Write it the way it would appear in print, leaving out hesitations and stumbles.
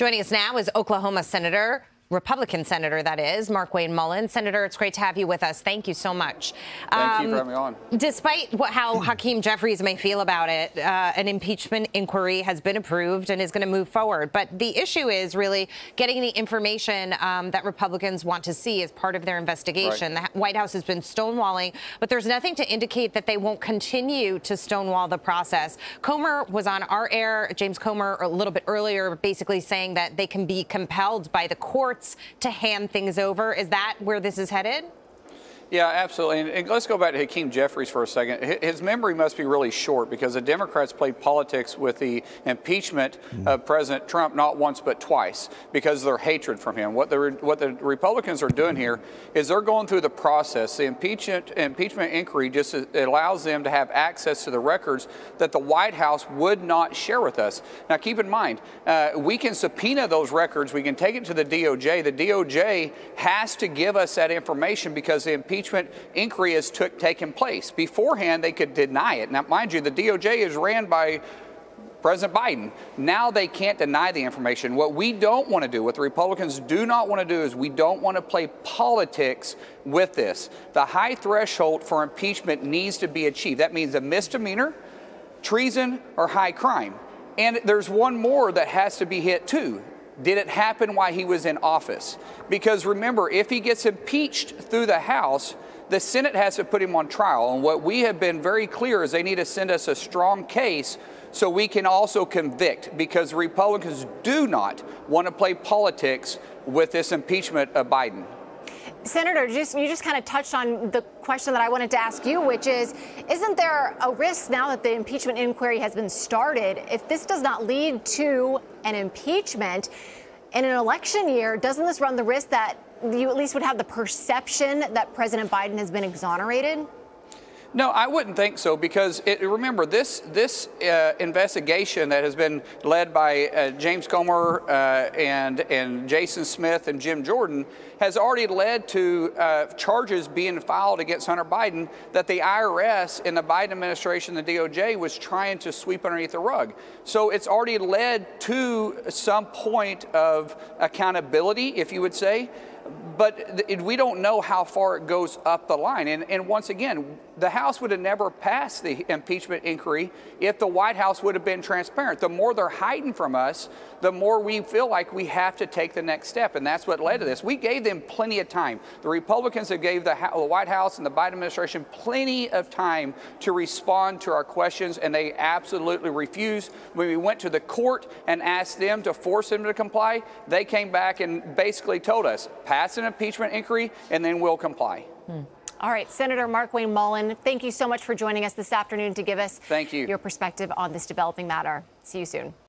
Joining us now is Oklahoma Senator, Republican Senator, that is, Markwayne Mullin. Senator, it's great to have you with us. Thank you so much. Thank you for having me on. Despite how Hakeem Jeffries may feel about it, an impeachment inquiry has been approved and is going to move forward. But the issue is really getting the information that Republicans want to see as part of their investigation. Right. The White House has been stonewalling, but there's nothing to indicate that they won't continue to stonewall the process. Comer was on our air, James Comer, a little bit earlier, basically saying that they can be compelled by the courts to hand things over. Is that where this is headed? Yeah, absolutely. And let's go back to Hakeem Jeffries for a second. His memory must be really short because the Democrats played politics with the impeachment of President Trump not once but twice because of their hatred from him. What the Republicans are doing here is they're going through the process. The impeachment inquiry just allows them to have access to the records that the White House would not share with us. Now, keep in mind, we can subpoena those records. We can take it to the DOJ. The DOJ has to give us that information because the impeachment inquiry has taken place. Beforehand, they could deny it. Now, mind you, the DOJ is ran by President Biden. Now they can't deny the information. What we don't want to do, what the Republicans do not want to do, is we don't want to play politics with this. The high threshold for impeachment needs to be achieved. That means a misdemeanor, treason, or high crime. And there's one more that has to be hit too. Did it happen while he was in office? Because remember, if he gets impeached through the House, the Senate has to put him on trial. And what we have been very clear is they need to send us a strong case so we can also convict, because Republicans do not want to play politics with this impeachment of Biden. Senator, you just kind of touched on the question that I wanted to ask you, which is, isn't there a risk now that the impeachment inquiry has been started, if this does not lead to an impeachment in an election year, doesn't this run the risk that you at least would have the perception that President Biden has been exonerated? No, I wouldn't think so, because remember, this investigation that has been led by James Comer and Jason Smith and Jim Jordan has already led to charges being filed against Hunter Biden that the IRS and the Biden administration, the DOJ, was trying to sweep underneath the rug. So it's already led to some point of accountability, if you would say. But we don't know how far it goes up the line. And once again, the House would have never passed the impeachment inquiry if the White House would have been transparent. The more they're hiding from us, the more we feel like we have to take the next step. And that's what led to this. We gave them plenty of time. The Republicans have gave the White House and the Biden administration plenty of time to respond to our questions, and they absolutely refused. When we went to the court and asked them to force them to comply, they came back and basically told us, pass an impeachment inquiry, and then we'll comply. All right, Senator Markwayne Mullin, thank you so much for joining us this afternoon to give us your perspective on this developing matter. See you soon.